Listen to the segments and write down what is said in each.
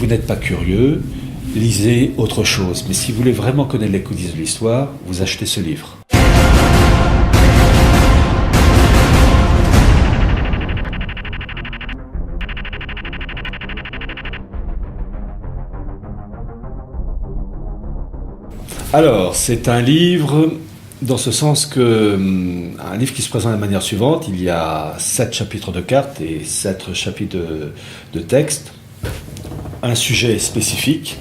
vous n'êtes pas curieux, lisez autre chose. Mais si vous voulez vraiment connaître les coulisses de l'histoire, vous achetez ce livre. Alors, c'est un livre dans ce sens que un livre qui se présente de la manière suivante. Il y a 7 chapitres de cartes et 7 chapitres de texte. Un sujet spécifique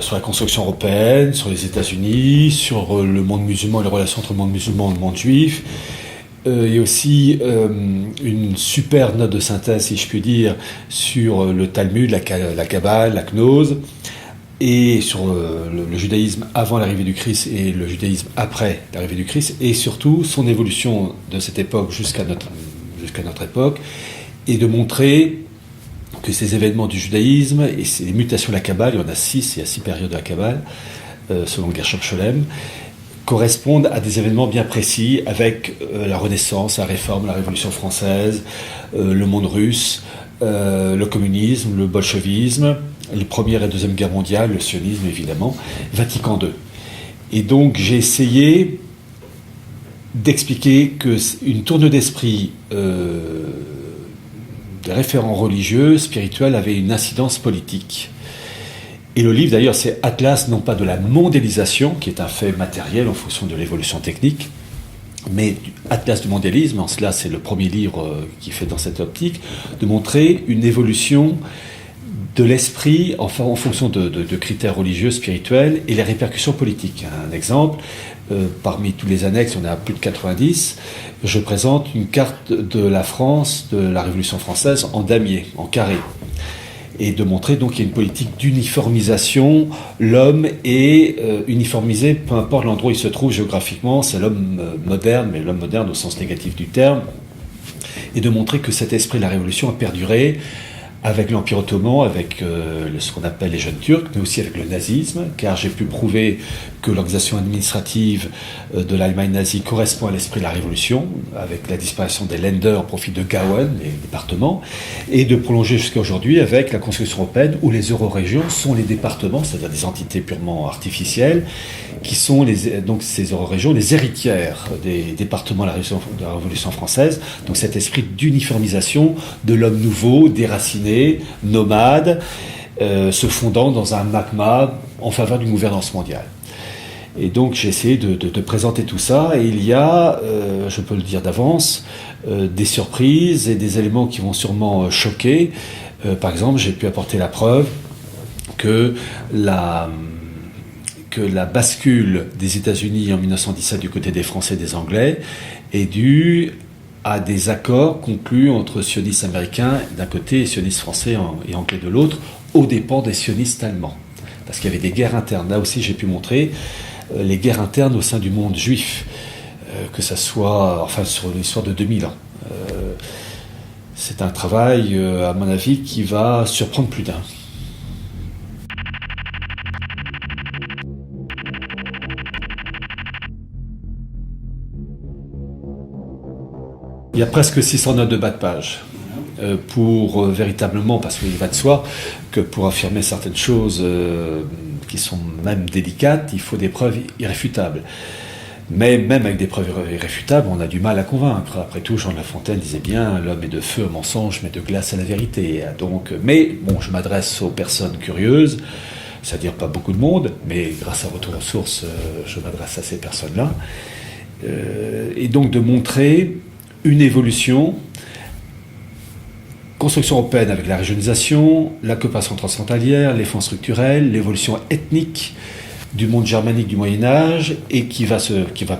sur la construction européenne, sur les États-Unis, sur le monde musulman et les relations entre le monde musulman et le monde juif. Il y a aussi une super note de synthèse, si je puis dire, sur le Talmud, la Kabbale, la Gnose, et sur le judaïsme avant l'arrivée du Christ et le judaïsme après l'arrivée du Christ, et surtout son évolution de cette époque jusqu'à notre époque, et de montrer que ces événements du judaïsme et ces mutations de la Kabbale, il y en a 6, il y a 6 périodes de la Kabbale, selon Gershom Scholem, correspondent à des événements bien précis avec la Renaissance, la Réforme, la Révolution française, le monde russe, le communisme, le bolchevisme, les Première et Deuxième Guerre mondiale, le sionisme évidemment, Vatican II. Et donc j'ai essayé d'expliquer qu'une tourne d'esprit des référents religieux, spirituels, avait une incidence politique. Et le livre d'ailleurs c'est Atlas non pas de la mondialisation, qui est un fait matériel en fonction de l'évolution technique, mais Atlas du mondialisme, en cela c'est le premier livre qui fait dans cette optique, de montrer une évolution de l'esprit en fonction de critères religieux, spirituels et les répercussions politiques. Un exemple, parmi tous les annexes, on est à plus de 90, je présente une carte de la France, de la Révolution française en damier, en carré. Et de montrer donc qu'il y a une politique d'uniformisation. L'homme est uniformisé, peu importe l'endroit où il se trouve géographiquement, c'est l'homme moderne, mais l'homme moderne au sens négatif du terme. Et de montrer que cet esprit de la Révolution a perduré avec l'Empire ottoman, avec ce qu'on appelle les jeunes Turcs, mais aussi avec le nazisme, car j'ai pu prouver que l'organisation administrative de l'Allemagne nazie correspond à l'esprit de la Révolution, avec la disparition des Länder au profit de Gauen, les départements, et de prolonger jusqu'à aujourd'hui avec la construction européenne, où les eurorégions sont les départements, c'est-à-dire des entités purement artificielles, qui sont donc ces eurorégions, les héritières des départements de la Révolution française, donc cet esprit d'uniformisation de l'homme nouveau, déraciné, nomade, se fondant dans un magma en faveur d'une gouvernance mondiale. Et donc j'ai essayé de présenter tout ça, et il y a, je peux le dire d'avance, des surprises et des éléments qui vont sûrement choquer. Par exemple, j'ai pu apporter la preuve que la bascule des États-Unis en 1917 du côté des Français et des Anglais est due à des accords conclus entre sionistes américains d'un côté et sionistes français et anglais de l'autre, aux dépens des sionistes allemands. Parce qu'il y avait des guerres internes. Là aussi, j'ai pu montrer les guerres internes au sein du monde juif, que ça soit, enfin, sur l'histoire de 2000 ans. C'est un travail, à mon avis, qui va surprendre plus d'un. Il y a presque 600 notes de bas de page pour véritablement, parce qu'il va de soi que pour affirmer certaines choses qui sont même délicates, il faut des preuves irréfutables. Mais même avec des preuves irréfutables, on a du mal à convaincre. Après tout, Jean de La Fontaine disait bien « L'homme est de feu au mensonge, mais de glace à la vérité ». Donc, mais bon, je m'adresse aux personnes curieuses, c'est-à-dire pas beaucoup de monde, mais grâce à Retour aux sources, je m'adresse à ces personnes-là. Et donc de montrer une évolution, construction européenne avec la régionalisation, la coopération transfrontalière, les fonds structurels, l'évolution ethnique du monde germanique du Moyen-Âge et qui va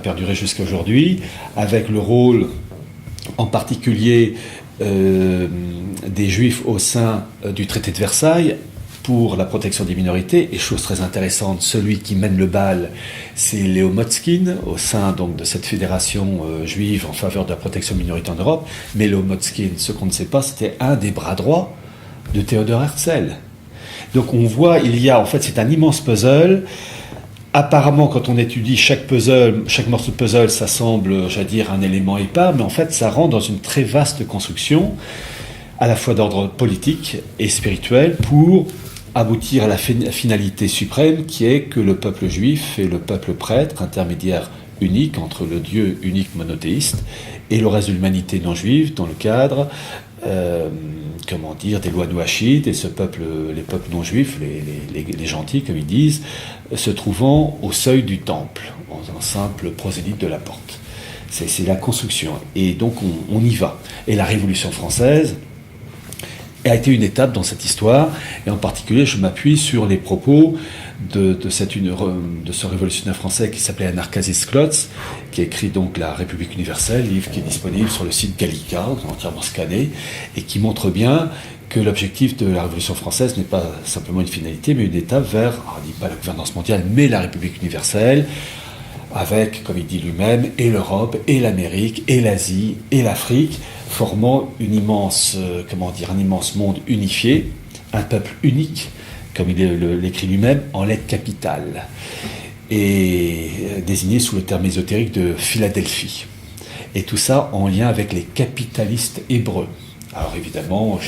perdurer jusqu'à aujourd'hui, avec le rôle en particulier des Juifs au sein du traité de Versailles pour la protection des minorités. Et chose très intéressante, celui qui mène le bal, c'est Léo Motzkin, au sein donc de cette fédération juive en faveur de la protection des minorités en Europe. Mais Léo Motzkin, ce qu'on ne sait pas, c'était un des bras droits de Théodore Herzl. Donc on voit, en fait, c'est un immense puzzle. Apparemment, quand on étudie chaque morceau de puzzle, ça semble, j'allais dire, un élément épars, mais en fait, ça rentre dans une très vaste construction, à la fois d'ordre politique et spirituel, pour aboutir à la finalité suprême qui est que le peuple juif est le peuple prêtre, intermédiaire unique entre le Dieu unique monothéiste et le reste de l'humanité non juive dans le cadre des lois noachites, et les peuples non juifs, les gentils comme ils disent, se trouvant au seuil du temple, en simple prosélyte de la porte. C'est la construction, et donc on y va. Et la Révolution française a été une étape dans cette histoire, et en particulier je m'appuie sur les propos de ce révolutionnaire français qui s'appelait Anarkazis Klotz, qui a écrit donc La République universelle, livre qui est disponible sur le site Gallica, entièrement scanné, et qui montre bien que l'objectif de la Révolution française n'est pas simplement une finalité, mais une étape vers, on ne dit pas la gouvernance mondiale, mais la République universelle, avec, comme il dit lui-même, et l'Europe, et l'Amérique, et l'Asie, et l'Afrique, formant un immense monde unifié, un peuple unique, comme il l'écrit lui-même, en lettres capitales, et désigné sous le terme ésotérique de Philadelphie. Et tout ça en lien avec les capitalistes hébreux. Alors évidemment,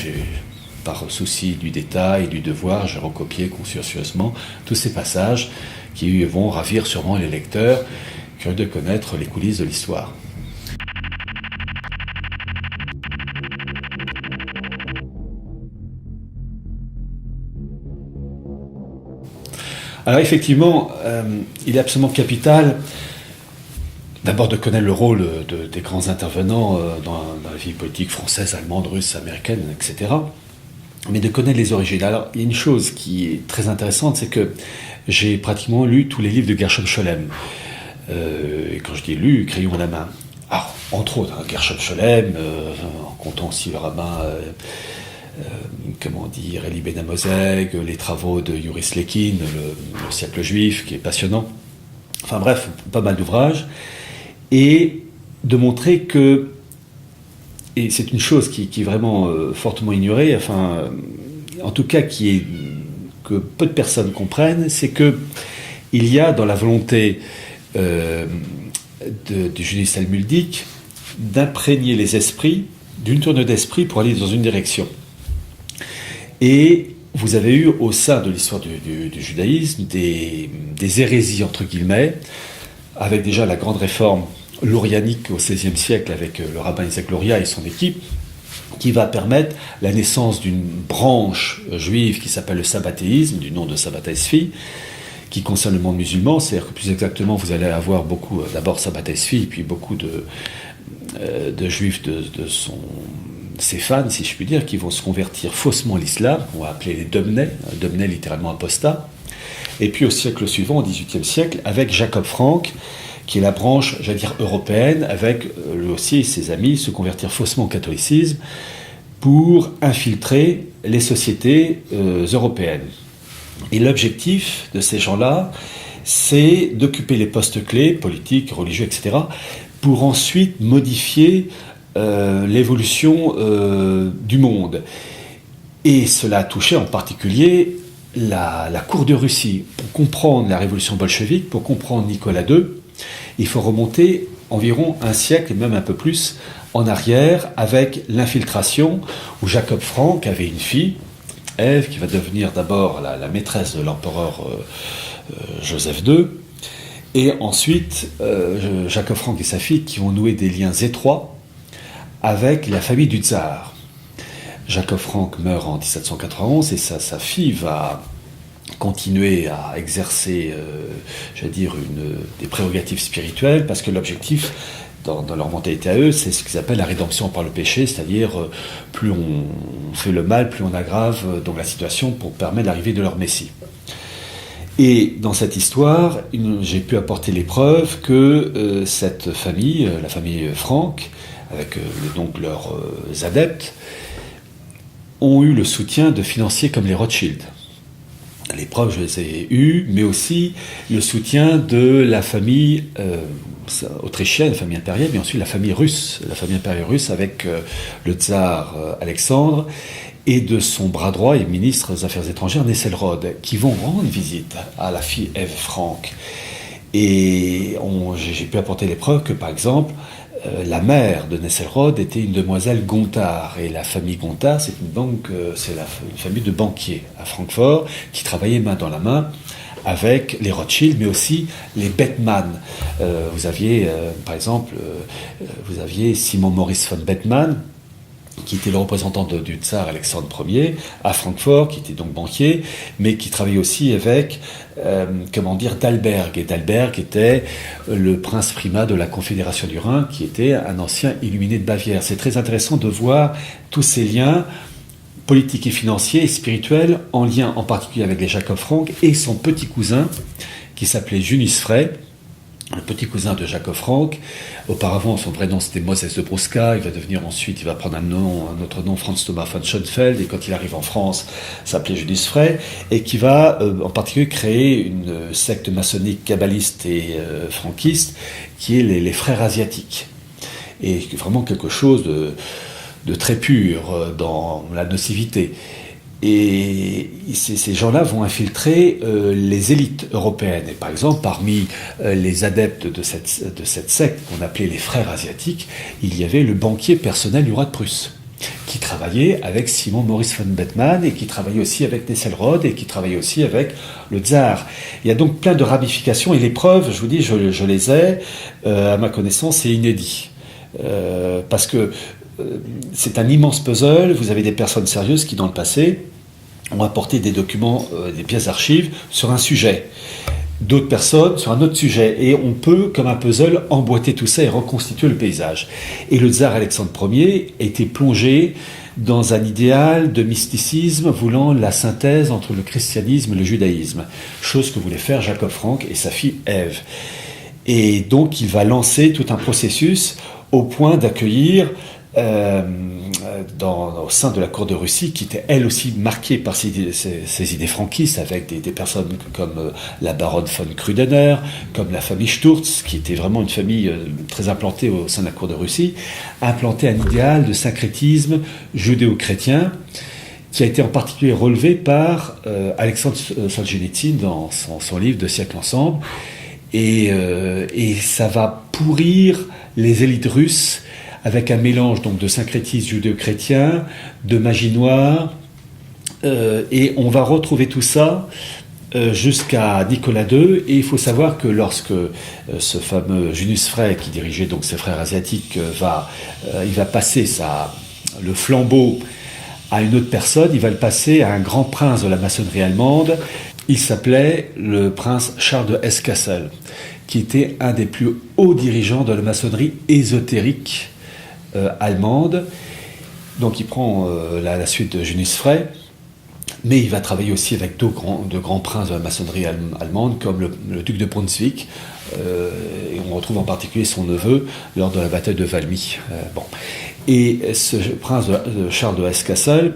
par souci du détail et du devoir, j'ai recopié consciencieusement tous ces passages qui vont ravir sûrement les lecteurs curieux de connaître les coulisses de l'histoire. Alors effectivement, il est absolument capital d'abord de connaître le rôle des grands intervenants dans la vie politique française, allemande, russe, américaine, etc. Mais de connaître les origines. Alors il y a une chose qui est très intéressante, c'est que j'ai pratiquement lu tous les livres de Gershom Scholem. Et quand je dis lu, crayon à la main. Alors, entre autres, Gershom Scholem, en comptant aussi le rabbin... Elie Ben Amozeg, les travaux de Yuris Lekin, le siècle juif, qui est passionnant. Enfin bref, pas mal d'ouvrages. Et de montrer que, et c'est une chose qui est vraiment fortement ignorée, en tout cas que peu de personnes comprennent, c'est que il y a dans la volonté du judaïsme talmudique d'imprégner les esprits d'une tourne d'esprit pour aller dans une direction. Et vous avez eu au sein de l'histoire du judaïsme des hérésies, entre guillemets, avec déjà la grande réforme lourianique au XVIe siècle avec le rabbin Isaac Luria et son équipe, qui va permettre la naissance d'une branche juive qui s'appelle le sabbatéisme, du nom de Sabbatai Tzvi, qui concerne le monde musulman. C'est-à-dire que plus exactement, vous allez avoir beaucoup, d'abord Sabbatai Tzvi, et puis beaucoup de juifs ses fans, si je puis dire, qui vont se convertir faussement à l'islam, qu'on va appeler les Domnei littéralement apostats. Et puis au siècle suivant, au XVIIIe siècle, avec Jacob Frank, qui est la branche, j'allais dire, européenne, avec lui aussi et ses amis, se convertir faussement au catholicisme pour infiltrer les sociétés européennes. Et l'objectif de ces gens-là, c'est d'occuper les postes clés, politiques, religieux, etc., pour ensuite modifier l'évolution du monde. Et cela a touché en particulier la cour de Russie. Pour comprendre la révolution bolchevique, pour comprendre Nicolas II, il faut remonter environ un siècle, et même un peu plus, en arrière, avec l'infiltration, où Jacob Frank avait une fille, Ève, qui va devenir d'abord la maîtresse de l'empereur Joseph II, et ensuite Jacob Frank et sa fille qui vont nouer des liens étroits avec la famille du tsar. Jacob Frank meurt en 1791 et sa fille va continuer à exercer, des prérogatives spirituelles, parce que l'objectif, dans leur mentalité à eux, c'est ce qu'ils appellent la rédemption par le péché, c'est-à-dire plus on fait le mal, plus on aggrave donc la situation pour permettre l'arrivée de leur Messie. Et dans cette histoire, j'ai pu apporter les preuves que cette famille, la famille Frank, avec donc leurs adeptes, ont eu le soutien de financiers comme les Rothschild. Les preuves, je les ai eues, mais aussi le soutien de la famille autrichienne, la famille impériale, mais ensuite la famille impériale russe avec le tsar Alexandre, et de son bras droit et ministre des Affaires étrangères, Nesselrode, qui vont rendre visite à la fille Ève Frank. Et j'ai pu apporter les preuves que, par exemple, la mère de Nesselrode était une demoiselle Gontard, et la famille Gontard, c'est une famille de banquiers à Francfort qui travaillait main dans la main avec les Rothschild, mais aussi les Bethmann. Vous aviez, par exemple, vous aviez Simon Maurice von Bethmann, qui était le représentant du tsar Alexandre Ier à Francfort, qui était donc banquier, mais qui travaillait aussi avec, Dalberg. Et Dalberg était le prince primat de la Confédération du Rhin, qui était un ancien illuminé de Bavière. C'est très intéressant de voir tous ces liens politiques et financiers et spirituels, en lien en particulier avec les Jacob Frank et son petit cousin, qui s'appelait Junius Frey, le petit cousin de Jacob Frank. Auparavant, son vrai nom c'était Moses de Broska. Il va prendre un autre nom, Franz Thomas von Schoenfeld. Et quand il arrive en France, s'appelait Junius Frey, et qui va en particulier créer une secte maçonnique kabbaliste et franquiste, qui est les frères asiatiques. Et vraiment quelque chose de très pur dans la nocivité. Et ces gens-là vont infiltrer les élites européennes. Et par exemple, parmi les adeptes de cette secte qu'on appelait les frères asiatiques, il y avait le banquier personnel du roi de Prusse, qui travaillait avec Simon Maurice von Bethmann, et qui travaillait aussi avec Nesselrode, et qui travaillait aussi avec le tsar. Il y a donc plein de ramifications, et les preuves, je vous dis, je les ai, à ma connaissance, c'est inédit. Parce que c'est un immense puzzle. Vous avez des personnes sérieuses qui, dans le passé, ont apporté des documents, des pièces d'archives sur un sujet. D'autres personnes sur un autre sujet. Et on peut, comme un puzzle, emboîter tout ça et reconstituer le paysage. Et le tsar Alexandre Ier était plongé dans un idéal de mysticisme voulant la synthèse entre le christianisme et le judaïsme. Chose que voulait faire Jacob Frank et sa fille Ève. Et donc il va lancer tout un processus au point d'accueillir au sein de la cour de Russie, qui était elle aussi marquée par ces idées franquistes, avec des personnes comme la baronne von Krudener, comme la famille Sturz, qui était vraiment une famille très implantée au sein de la cour de Russie, implanté un idéal de syncrétisme judéo-chrétien, qui a été en particulier relevé par Alexandre Solzhenitsyn dans son livre Deux siècles ensemble, et ça va pourrir les élites russes, avec un mélange donc de syncrétisme judéo-chrétien, de magie noire, et on va retrouver tout ça jusqu'à Nicolas II. Et il faut savoir que lorsque ce fameux Junius Frey, qui dirigeait donc ses frères asiatiques, il va passer le flambeau à une autre personne, il va le passer à un grand prince de la maçonnerie allemande. Il s'appelait le prince Charles de Hesse-Kassel, qui était un des plus hauts dirigeants de la maçonnerie ésotérique allemande. Donc il prend la suite de Junius Frey, mais il va travailler aussi avec de grands princes de la maçonnerie allemande, comme le duc de Brunswick, et on retrouve en particulier son neveu lors de la bataille de Valmy. Et ce prince de Charles de Hesse-Kassel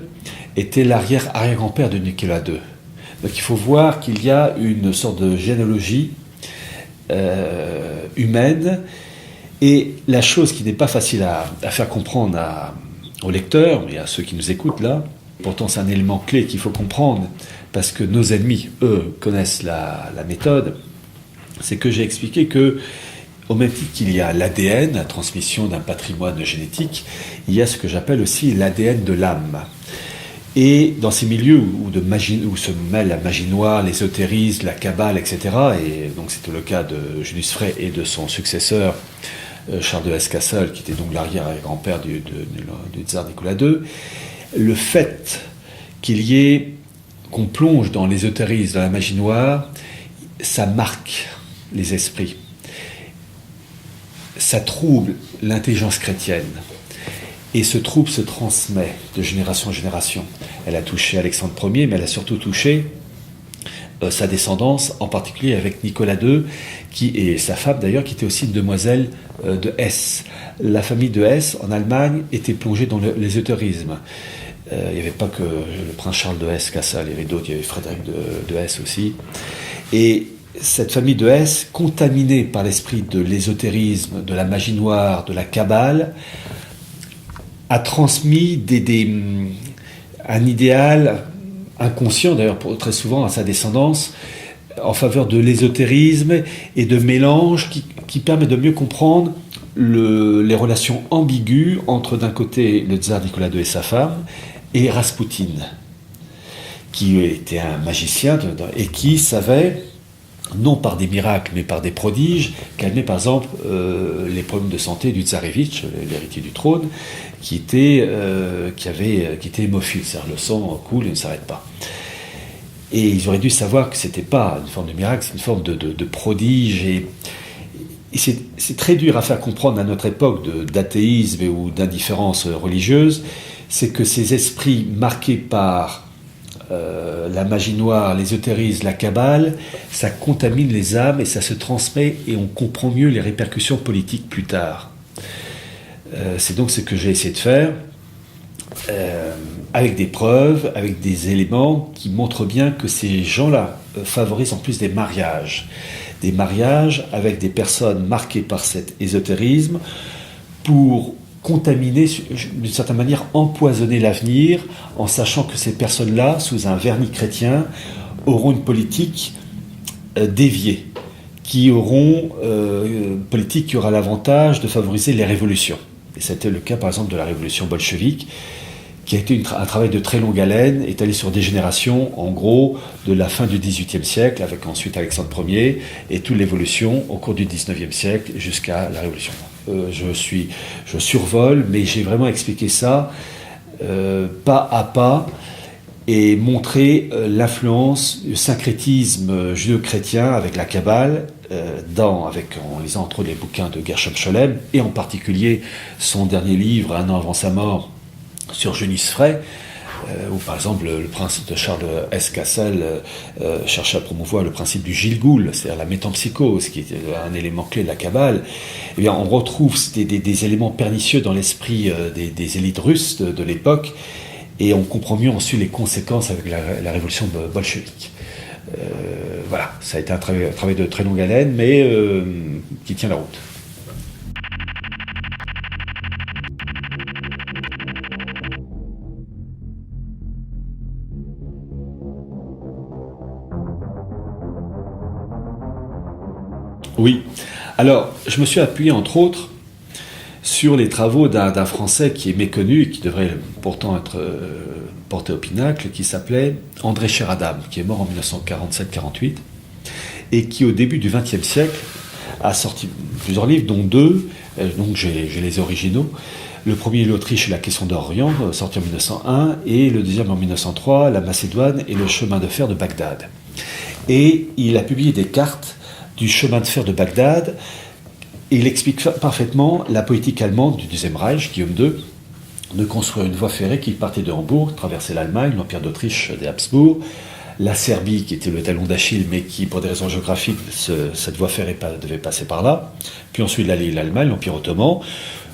était l'arrière-grand-père de Nicolas II. Donc il faut voir qu'il y a une sorte de généalogie humaine. Et la chose qui n'est pas facile à faire comprendre aux lecteurs et à ceux qui nous écoutent là, pourtant c'est un élément clé qu'il faut comprendre, parce que nos ennemis, eux, connaissent la méthode, c'est que j'ai expliqué que, au même titre qu'il y a l'ADN, la transmission d'un patrimoine génétique, il y a ce que j'appelle aussi l'ADN de l'âme. Et dans ces milieux où se mêle la magie noire, l'ésotérisme, la kabbale, etc., et donc c'était le cas de Junius Frey et de son successeur, Charles de Hesse-Kassel, qui était donc l'arrière-grand-père du tsar Nicolas II, le fait qu'on plonge dans l'ésotérisme, dans la magie noire, ça marque les esprits. Ça trouble l'intelligence chrétienne. Et ce trouble se transmet de génération en génération. Elle a touché Alexandre Ier, mais elle a surtout touché sa descendance, en particulier avec Nicolas II, et sa femme d'ailleurs, qui était aussi une demoiselle de Hesse. La famille de Hesse, en Allemagne, était plongée dans l'ésotérisme. Il n'y avait pas que le prince Charles de Hesse-Kassel, il y avait d'autres, il y avait Frédéric de Hesse aussi. Et cette famille de Hesse, contaminée par l'esprit de l'ésotérisme, de la magie noire, de la kabbale, a transmis un idéal inconscient, d'ailleurs très souvent à sa descendance, en faveur de l'ésotérisme et de mélange qui permet de mieux comprendre les relations ambiguës entre d'un côté le tsar Nicolas II et sa femme et Raspoutine, qui était un magicien et qui savait, non par des miracles mais par des prodiges, calmer par exemple les problèmes de santé du tsarevitch, l'héritier du trône, qui était hémophile, c'est-à-dire le sang coule et ne s'arrête pas. Et ils auraient dû savoir que c'était pas une forme de miracle, c'est une forme de prodige. Et c'est très dur à faire comprendre à notre époque d'athéisme ou d'indifférence religieuse, c'est que ces esprits marqués par la magie noire, l'ésotérisme, la kabbale, ça contamine les âmes et ça se transmet et on comprend mieux les répercussions politiques plus tard. C'est donc ce que j'ai essayé de faire, avec des preuves, avec des éléments qui montrent bien que ces gens-là favorisent en plus des mariages avec des personnes marquées par cet ésotérisme pour contaminer, d'une certaine manière, empoisonner l'avenir en sachant que ces personnes-là, sous un vernis chrétien, auront une politique déviée, qui auront une politique qui aura l'avantage de favoriser les révolutions. Et c'était le cas, par exemple, de la révolution bolchevique, qui a été un travail de très longue haleine, étalé sur des générations, en gros, de la fin du XVIIIe siècle, avec ensuite Alexandre Ier, et toute l'évolution au cours du XIXe siècle jusqu'à la Révolution. Je survole, mais j'ai vraiment expliqué ça pas à pas, et montré l'influence du syncrétisme judéo-chrétien avec la Kabbale, en lisant entre autres les bouquins de Gershom Scholem, et en particulier son dernier livre, un an avant sa mort, sur Junius Frey, où par exemple le principe de Charles S. Cassel cherche à promouvoir le principe du Gilgoul, c'est-à-dire la métempsychose, qui est un élément clé de la Kabbale. Eh bien, on retrouve des éléments pernicieux dans l'esprit des élites russes de l'époque, et on comprend mieux ensuite les conséquences avec la révolution bolchevique. Voilà, ça a été un travail de très longue haleine, mais qui tient la route. Oui. Alors, je me suis appuyé, entre autres, sur les travaux d'un Français qui est méconnu et qui devrait pourtant être porté au pinacle, qui s'appelait André Sheradam, qui est mort en 1947-48, et qui, au début du XXe siècle, a sorti plusieurs livres, dont deux, donc j'ai les originaux. Le premier, l'Autriche et la question d'Orient, sorti en 1901, et le deuxième en 1903, la Macédoine et le chemin de fer de Bagdad. Et il a publié des cartes du chemin de fer de Bagdad, et il explique parfaitement la politique allemande du Deuxième Reich, Guillaume II, de construire une voie ferrée qui partait de Hambourg, traversait l'Allemagne, l'Empire d'Autriche des Habsbourg, la Serbie, qui était le talon d'Achille, mais qui, pour des raisons géographiques, cette voie ferrée devait passer par là, puis ensuite l'Allemagne, l'Empire ottoman,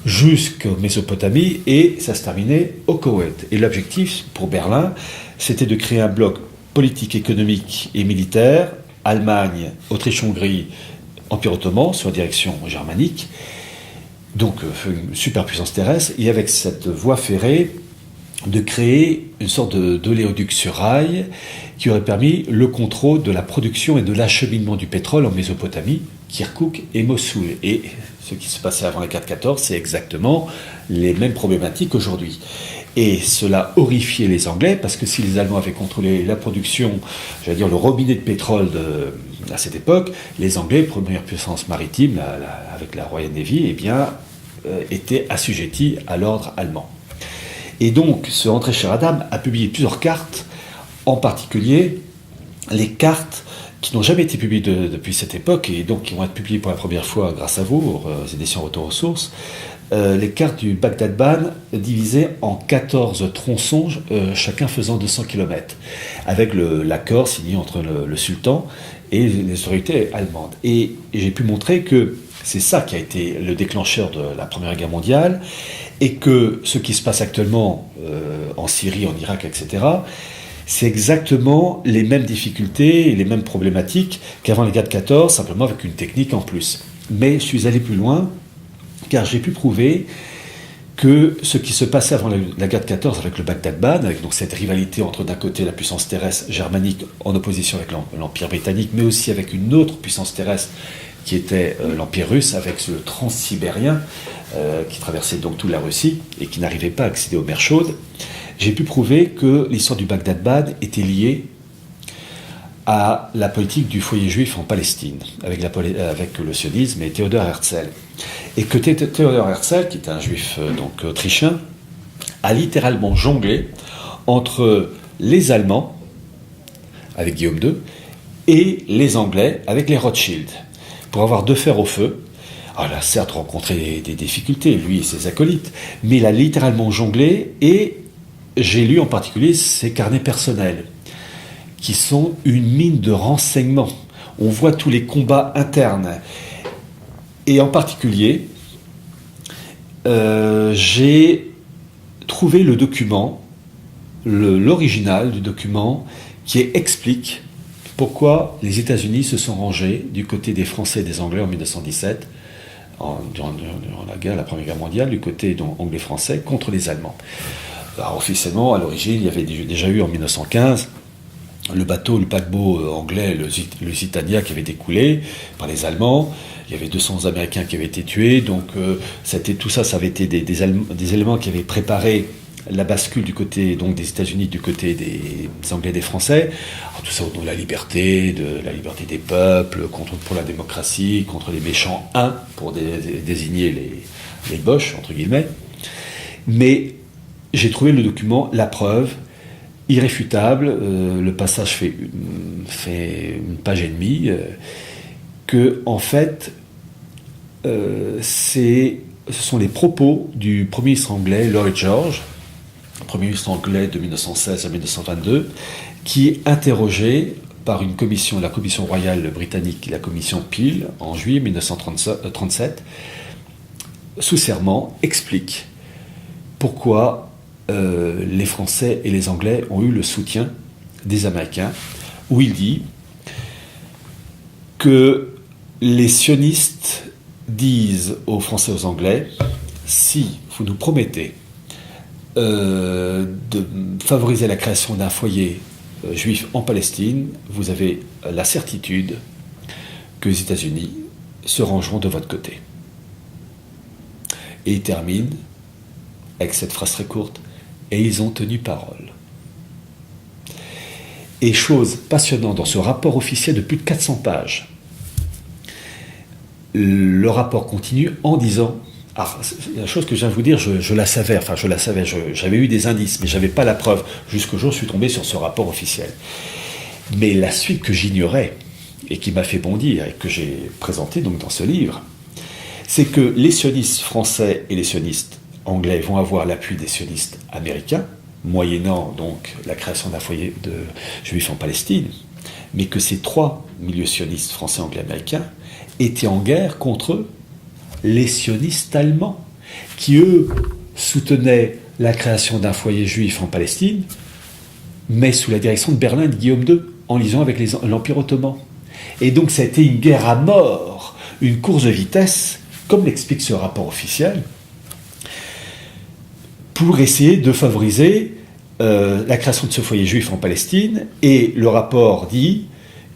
jusqu'en Mésopotamie, et ça se terminait au Koweït. Et l'objectif, pour Berlin, c'était de créer un bloc politique, économique et militaire, Allemagne, Autriche-Hongrie, Empire ottoman, sur direction germanique, donc une superpuissance terrestre, et avec cette voie ferrée, de créer une sorte d'oléoduc sur rail qui aurait permis le contrôle de la production et de l'acheminement du pétrole en Mésopotamie, Kirkouk et Mossoul. Et ce qui se passait avant la guerre de 14, c'est exactement les mêmes problématiques aujourd'hui. Et cela horrifiait les Anglais, parce que si les Allemands avaient contrôlé la production, j'allais dire le robinet de pétrole à cette époque, les Anglais, première puissance maritime, avec la Royal Navy, eh bien, étaient assujettis à l'ordre allemand. Et donc, ce André Sheradam a publié plusieurs cartes, en particulier les cartes qui n'ont jamais été publiées depuis cette époque, et donc qui vont être publiées pour la première fois grâce à vous, aux éditions Retour aux sources, les cartes du Bagdad-Ban divisées en 14 tronçons, chacun faisant 200 km, avec l'accord signé entre le sultan et les autorités allemandes. Et j'ai pu montrer que c'est ça qui a été le déclencheur de la Première Guerre mondiale, et que ce qui se passe actuellement en Syrie, en Irak, etc., c'est exactement les mêmes difficultés et les mêmes problématiques qu'avant la guerre de 14, simplement avec une technique en plus. Mais je suis allé plus loin, car j'ai pu prouver que ce qui se passait avant la guerre de 14 avec le Bagdad-Ban, avec donc cette rivalité entre d'un côté la puissance terrestre germanique en opposition avec l'Empire britannique, mais aussi avec une autre puissance terrestre qui était l'Empire russe, avec le transsibérien, qui traversait donc toute la Russie et qui n'arrivait pas à accéder aux mers chaudes, j'ai pu prouver que l'histoire du Bagdad-Bad était liée à la politique du foyer juif en Palestine, avec le sionisme et Theodor Herzl. Et que Theodor Herzl, qui est un juif donc autrichien, a littéralement jonglé entre les Allemands, avec Guillaume II, et les Anglais, avec les Rothschild, pour avoir deux fers au feu. Alors, il a certes rencontré des difficultés, lui et ses acolytes, mais il a littéralement jonglé, et j'ai lu en particulier ses carnets personnels, qui sont une mine de renseignements. On voit tous les combats internes. Et en particulier, j'ai trouvé le document, l'original du document, qui explique pourquoi les États-Unis se sont rangés du côté des Français et des Anglais en 1917, durant la Première Guerre mondiale, du côté anglais-français, contre les Allemands. Alors, officiellement, à l'origine, il y avait déjà eu en 1915 le paquebot anglais, le Lusitania, qui avait été coulé par les Allemands. Il y avait 200 Américains qui avaient été tués. Donc, tout ça avait été des éléments qui avaient préparé la bascule du côté donc des États-Unis, du côté des Anglais et des Français. Alors, tout ça au nom de la liberté des peuples, pour la démocratie, contre les méchants pour désigner les boches, entre guillemets. Mais j'ai trouvé le document, la preuve, irréfutable, le passage fait une page et demie, que en fait, ce sont les propos du Premier ministre anglais Lloyd George, Premier ministre anglais de 1916 à 1922, qui est interrogé par une commission, la commission royale britannique, la commission Peel, en juillet 1937, sous serment, explique pourquoi les Français et les Anglais ont eu le soutien des Américains, où il dit que les sionistes disent aux Français et aux Anglais: si vous nous promettez de favoriser la création d'un foyer juif en Palestine, vous avez la certitude que les États-Unis se rangeront de votre côté. Et il termine avec cette phrase très courte: et ils ont tenu parole. Et chose passionnante dans ce rapport officiel de plus de 400 pages, le rapport continue en disant, la chose que je viens de vous dire, je la savais, j'avais eu des indices, mais je n'avais pas la preuve, jusqu'au jour où je suis tombé sur ce rapport officiel. Mais la suite que j'ignorais, et qui m'a fait bondir, et que j'ai présenté donc dans ce livre, c'est que les sionistes français et les sionistes anglais vont avoir l'appui des sionistes américains, moyennant donc la création d'un foyer de juifs en Palestine, mais que ces trois milieux sionistes, français, anglais, américains, étaient en guerre contre les sionistes allemands, qui eux soutenaient la création d'un foyer juif en Palestine, mais sous la direction de Berlin et de Guillaume II, en liaison avec l'Empire ottoman. Et donc ça a été une guerre à mort, une course de vitesse, comme l'explique ce rapport officiel, pour essayer de favoriser la création de ce foyer juif en Palestine. Et le rapport dit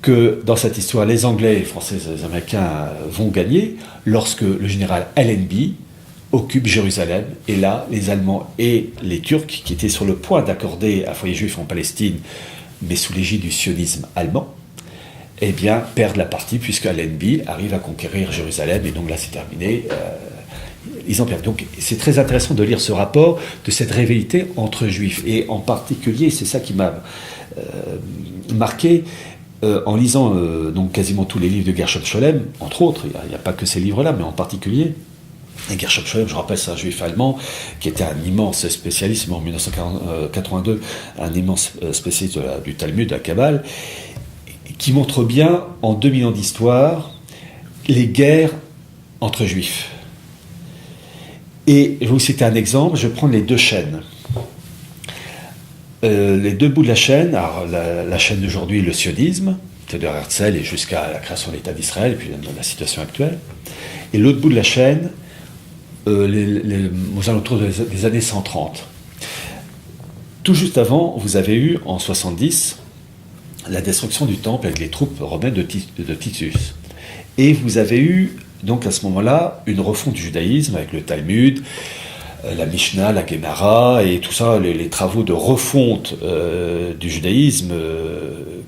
que dans cette histoire, les Anglais, les Français et les Américains vont gagner lorsque le général Allenby occupe Jérusalem. Et là, les Allemands et les Turcs, qui étaient sur le point d'accorder un foyer juif en Palestine, mais sous l'égide du sionisme allemand, eh bien, perdent la partie, puisque Allenby arrive à conquérir Jérusalem. Et donc là, c'est terminé. Ils en perdent. Donc c'est très intéressant de lire ce rapport, de cette rivalité entre juifs. Et en particulier, c'est ça qui m'a marqué, en lisant donc quasiment tous les livres de Gershom Scholem, entre autres, il n'y a pas que ces livres-là, mais en particulier. Et Gershom Scholem, je rappelle, c'est un juif allemand qui était un immense spécialiste, en 1982, un immense spécialiste du Talmud, de la Kabbale, qui montre bien, en 2000 ans d'histoire, les guerres entre juifs. Et je vais vous citer un exemple, je vais prendre les deux chaînes. Les deux bouts de la chaîne, alors la chaîne d'aujourd'hui, le sionisme, Theodor Herzl, et jusqu'à la création de l'État d'Israël, et puis dans la situation actuelle. Et l'autre bout de la chaîne, aux alentours des années 130. Tout juste avant, vous avez eu, en 70, la destruction du temple avec les troupes romaines de Titus. Et vous avez eu, donc à ce moment-là, une refonte du judaïsme avec le Talmud, la Mishnah, la Gemara et tout ça, les travaux de refonte du judaïsme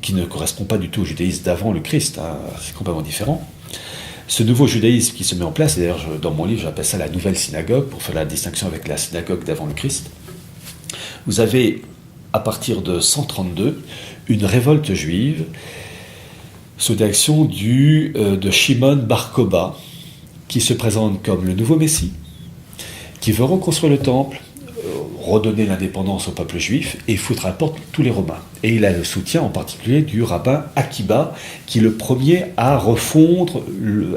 qui ne correspond pas du tout au judaïsme d'avant le Christ, hein, c'est complètement différent. Ce nouveau judaïsme qui se met en place, et d'ailleurs dans mon livre j'appelle ça la nouvelle synagogue, pour faire la distinction avec la synagogue d'avant le Christ, vous avez à partir de 132 une révolte juive sous direction de Shimon Bar Kokhba, qui se présente comme le nouveau Messie, qui veut reconstruire le temple, redonner l'indépendance au peuple juif et foutre à la porte tous les Romains. Et il a le soutien en particulier du rabbin Akiba, qui est le premier à refondre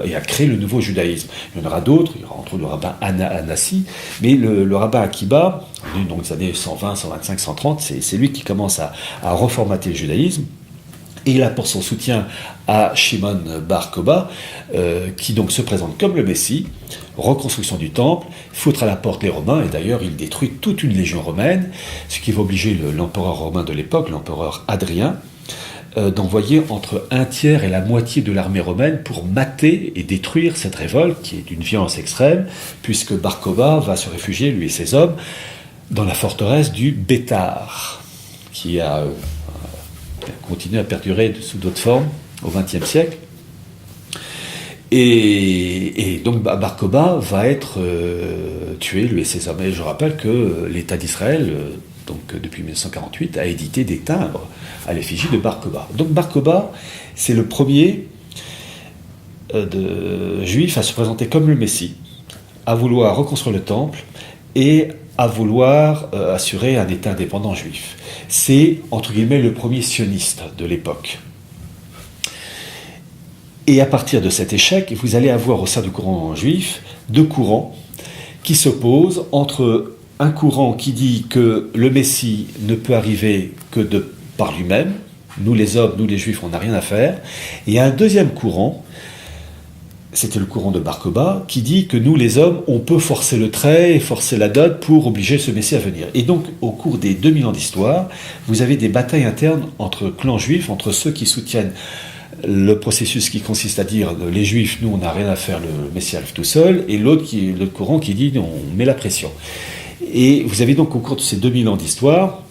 et à créer le nouveau judaïsme. Il y en aura d'autres, il y aura entre autres le rabbin Anassi, mais le rabbin Akiba, donc des années 120, 125, 130, c'est lui qui commence à reformater le judaïsme. Et il apporte son soutien à Shimon Bar Kokhba, qui donc se présente comme le Messie, reconstruction du temple, foutre à la porte les Romains, et d'ailleurs il détruit toute une légion romaine, ce qui va obliger l'empereur romain de l'époque, l'empereur Hadrien, d'envoyer entre un tiers et la moitié de l'armée romaine pour mater et détruire cette révolte, qui est d'une violence extrême, puisque Bar Kokhba va se réfugier, lui et ses hommes, dans la forteresse du Bétar, qui a continué à perdurer sous d'autres formes au XXe siècle. Et donc Bar Kokhba va être tué, lui et ses hommes. Et je rappelle que l'État d'Israël, donc depuis 1948, a édité des timbres à l'effigie de Bar Kokhba. Donc Bar Kokhba, c'est le premier juif à se présenter comme le Messie, à vouloir reconstruire le temple et à vouloir assurer un État indépendant juif. C'est, entre guillemets, le premier sioniste de l'époque. Et à partir de cet échec, vous allez avoir au sein du courant juif deux courants qui s'opposent, entre un courant qui dit que le Messie ne peut arriver que par lui-même, nous les hommes, nous les juifs, on n'a rien à faire, et un deuxième courant, c'était le courant de Bar Kokhba, qui dit que nous, les hommes, on peut forcer le trait et forcer la dot pour obliger ce Messie à venir. Et donc, au cours des 2000 ans d'histoire, vous avez des batailles internes entre clans juifs, entre ceux qui soutiennent le processus qui consiste à dire les juifs, nous, on n'a rien à faire, le Messie arrive tout seul, et l'autre courant qui dit on met la pression. Et vous avez donc, au cours de ces 2000 ans d'histoire,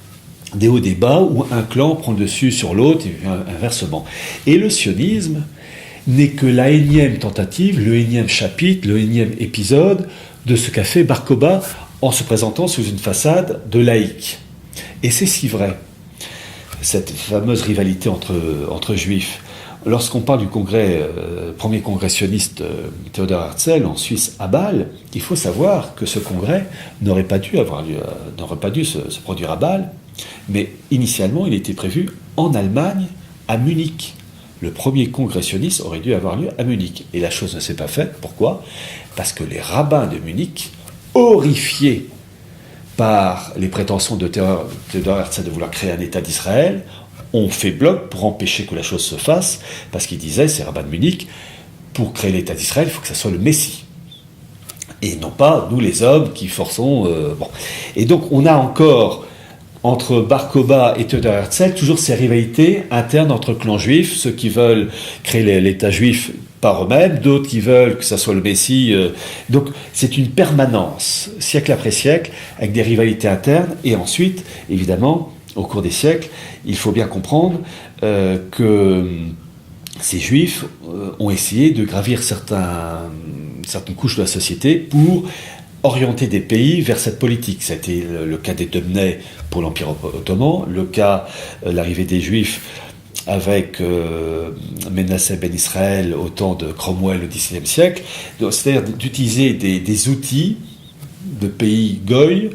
des hauts, des bas, où un clan prend le dessus sur l'autre, et inversement. Et le sionisme n'est que la énième tentative, le énième chapitre, le énième épisode de ce qu'a fait Bar Kokhba en se présentant sous une façade de laïc. Et c'est si vrai, cette fameuse rivalité entre juifs. Lorsqu'on parle du premier congrès sioniste Theodor Herzl en Suisse à Bâle, il faut savoir que ce congrès n'aurait pas dû se produire à Bâle, mais initialement il était prévu en Allemagne, à Munich. Le premier congrès sioniste aurait dû avoir lieu à Munich. Et la chose ne s'est pas faite. Pourquoi ? Parce que les rabbins de Munich, horrifiés par les prétentions de Theodor Herzl de vouloir créer un État d'Israël, ont fait bloc pour empêcher que la chose se fasse, parce qu'ils disaient, ces rabbins de Munich, pour créer l'État d'Israël, il faut que ça soit le Messie. Et non pas nous les hommes qui forçons... Bon. Et donc on a encore... entre Bar Kokhba et Theodor Herzl, toujours ces rivalités internes entre clans juifs, ceux qui veulent créer l'État juif par eux-mêmes, d'autres qui veulent que ça soit le Messie. Donc c'est une permanence, siècle après siècle, avec des rivalités internes, et ensuite, évidemment, au cours des siècles, il faut bien comprendre que ces juifs ont essayé de gravir certaines couches de la société pour orienter des pays vers cette politique. C'était le cas des Demnais pour l'Empire ottoman, le cas l'arrivée des Juifs avec Menasseh ben Israël au temps de Cromwell au XVIIe siècle, c'est-à-dire d'utiliser des outils de pays goy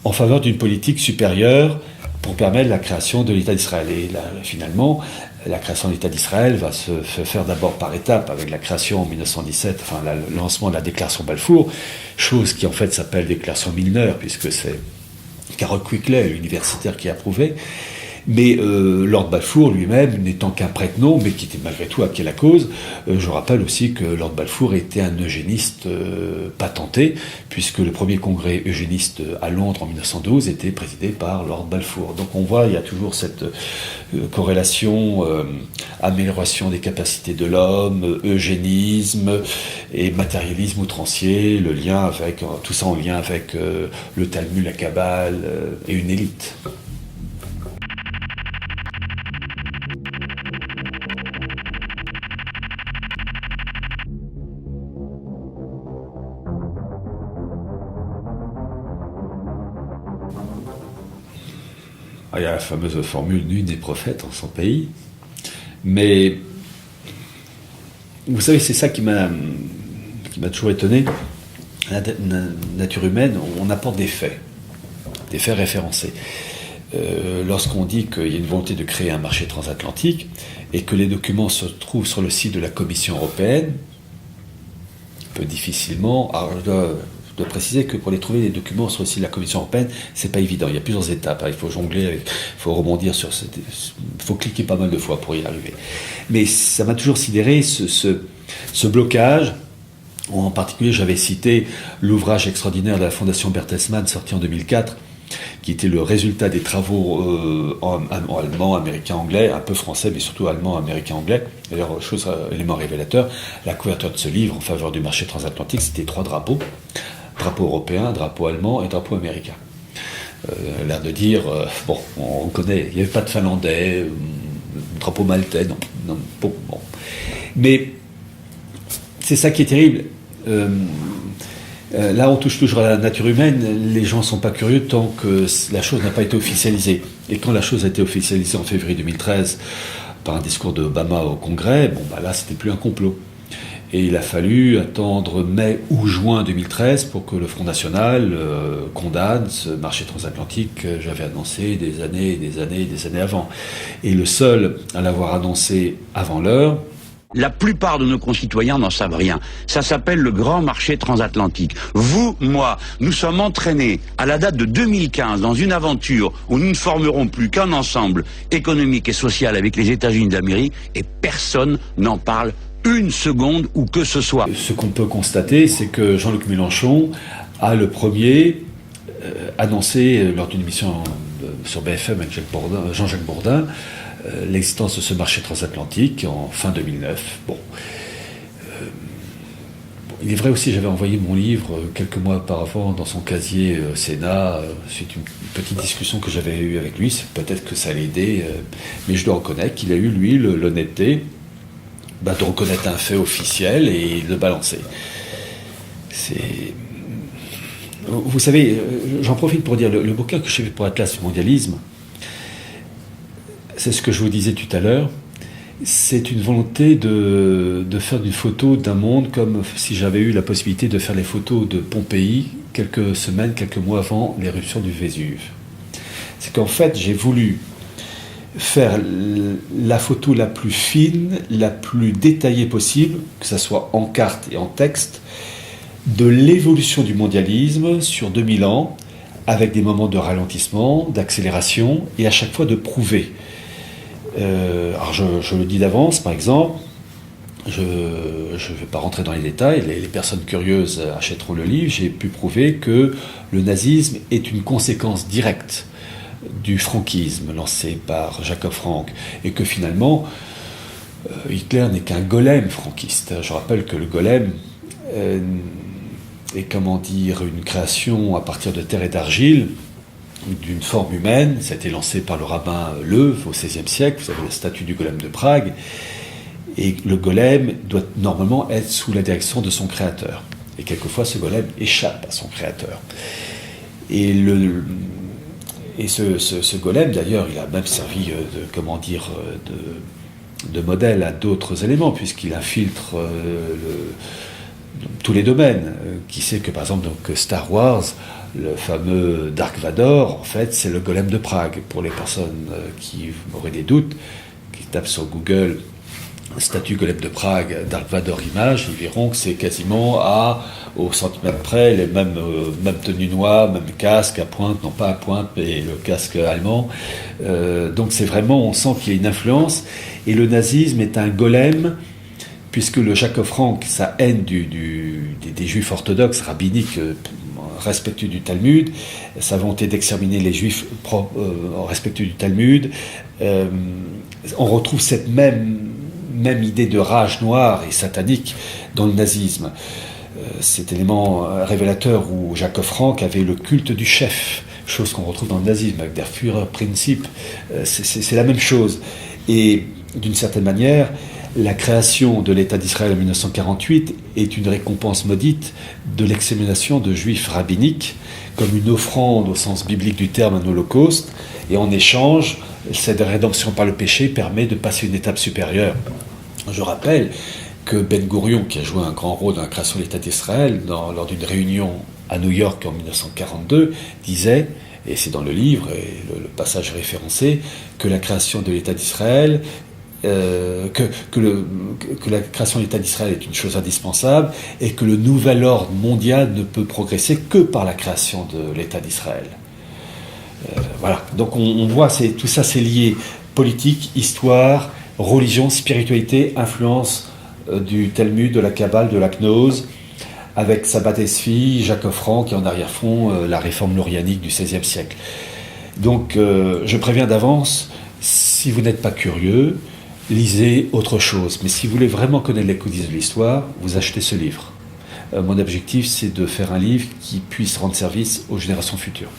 en faveur d'une politique supérieure pour permettre la création de l'État d'Israël. Et là, finalement, la création de l'État d'Israël va se faire d'abord par étapes avec la création en 1917, enfin le lancement de la déclaration Balfour, chose qui en fait s'appelle déclaration Milner, puisque c'est Carol Quigley, l'universitaire, qui a approuvé. Mais Lord Balfour lui-même, n'étant qu'un prête-nom, mais qui était malgré tout à pied la cause, je rappelle aussi que Lord Balfour était un eugéniste patenté, puisque le premier congrès eugéniste à Londres en 1912 était présidé par Lord Balfour. Donc on voit, il y a toujours cette corrélation, amélioration des capacités de l'homme, eugénisme et matérialisme outrancier, le lien avec, tout ça en lien avec le Talmud, la Kabbale et une élite. Il y a la fameuse formule « nul n'est prophète en son pays », mais vous savez, c'est ça qui m'a toujours étonné. La nature humaine, on apporte des faits référencés. Lorsqu'on dit qu'il y a une volonté de créer un marché transatlantique et que les documents se trouvent sur le site de la Commission européenne, on peut difficilement... Alors je dois préciser que pour les trouver, les documents sur le site de la Commission européenne, c'est pas évident. Il y a plusieurs étapes. Il faut jongler, il faut rebondir sur il faut cliquer pas mal de fois pour y arriver. Mais ça m'a toujours sidéré, ce blocage. En particulier, j'avais cité l'ouvrage extraordinaire de la Fondation Bertelsmann, sorti en 2004, qui était le résultat des travaux allemand, américain, anglais, un peu français, mais surtout allemand, américain, anglais. D'ailleurs, élément révélateur, la couverture de ce livre en faveur du marché transatlantique, c'était 3 drapeaux. Drapeau européen, drapeau allemand et drapeau américain. L'air de dire, bon, on connaît, il n'y avait pas de finlandais, drapeau maltais, non, bon. Mais c'est ça qui est terrible. Là, on touche toujours à la nature humaine. Les gens ne sont pas curieux tant que la chose n'a pas été officialisée. Et quand la chose a été officialisée en février 2013 par un discours d'Obama au Congrès, là, c'était plus un complot. Et il a fallu attendre mai ou juin 2013 pour que le Front National condamne ce marché transatlantique que j'avais annoncé des années avant. Et le seul à l'avoir annoncé avant l'heure... La plupart de nos concitoyens n'en savent rien. Ça s'appelle le grand marché transatlantique. Vous, moi, nous sommes entraînés à la date de 2015 dans une aventure où nous ne formerons plus qu'un ensemble économique et social avec les États-Unis d'Amérique et personne n'en parle une seconde ou que ce soit. Ce qu'on peut constater, c'est que Jean-Luc Mélenchon a le premier annoncé lors d'une émission sur BFM avec Jean-Jacques Bourdin l'existence de ce marché transatlantique en fin 2009. Il est vrai aussi, j'avais envoyé mon livre quelques mois auparavant dans son casier au Sénat. C'est une petite discussion que j'avais eue avec lui. Peut-être que ça allait aider, mais je dois reconnaître qu'il a eu, lui, l'honnêteté de reconnaître un fait officiel et de le balancer. Vous savez, j'en profite pour dire, le bouquin que j'ai fait pour Atlas du mondialisme, c'est ce que je vous disais tout à l'heure, c'est une volonté de faire une photo d'un monde comme si j'avais eu la possibilité de faire les photos de Pompéi quelques semaines, quelques mois avant l'éruption du Vésuve. C'est qu'en fait, j'ai voulu faire la photo la plus fine, la plus détaillée possible, que ce soit en carte et en texte, de l'évolution du mondialisme sur 2000 ans, avec des moments de ralentissement, d'accélération, et à chaque fois de prouver. Alors je le dis d'avance, par exemple, je ne vais pas rentrer dans les détails, les personnes curieuses achèteront le livre, j'ai pu prouver que le nazisme est une conséquence directe du franquisme lancé par Jacob Frank, et que finalement, Hitler n'est qu'un golem franquiste. Je rappelle que le golem est, une création à partir de terre et d'argile, d'une forme humaine. Ça a été lancé par le rabbin Leuve au XVIe siècle. Vous avez la statue du golem de Prague. Et le golem doit normalement être sous la direction de son créateur. Et quelquefois, ce golem échappe à son créateur. Et ce golem, d'ailleurs, il a même servi de modèle à d'autres éléments, puisqu'il infiltre tous les domaines. Qui sait que, par exemple, Star Wars, le fameux Dark Vador, en fait, c'est le golem de Prague. Pour les personnes qui auraient des doutes, qui tapent sur Google statue Golem de Prague, Dark Vador Image, ils verront que c'est quasiment au centimètre près, les mêmes tenues noires, même casque à pointe, non pas à pointe, mais le casque allemand. Donc c'est vraiment, on sent qu'il y a une influence. Et le nazisme est un golem, puisque le Jacob Frank, sa haine des juifs orthodoxes, rabbiniques, respectueux du Talmud, sa volonté d'exterminer les juifs respectueux du Talmud, on retrouve cette même idée de rage noire et satanique dans le nazisme. Cet élément révélateur où Jacob Frank avait le culte du chef, chose qu'on retrouve dans le nazisme avec der Führerprinzip, c'est la même chose. Et d'une certaine manière, la création de l'État d'Israël en 1948 est une récompense maudite de l'extermination de juifs rabbiniques comme une offrande au sens biblique du terme, un holocauste, et en échange, cette rédemption par le péché permet de passer une étape supérieure. Je rappelle que Ben Gourion, qui a joué un grand rôle dans la création de l'État d'Israël, lors d'une réunion à New York en 1942, disait, et c'est dans le livre, et le passage est référencé, que la création de l'État d'Israël, que la création de l'État d'Israël est une chose indispensable, et que le nouvel ordre mondial ne peut progresser que par la création de l'État d'Israël. Voilà, donc on voit, tout ça c'est lié, politique, histoire, religion, spiritualité, influence du Talmud, de la Kabbale, de la Gnose, avec Sabbat Esfi, Jacob Frank et en arrière-fond la réforme lorianique du XVIe siècle. Donc je préviens d'avance, si vous n'êtes pas curieux, lisez autre chose. Mais si vous voulez vraiment connaître les coulisses de l'histoire, vous achetez ce livre. Mon objectif, c'est de faire un livre qui puisse rendre service aux générations futures.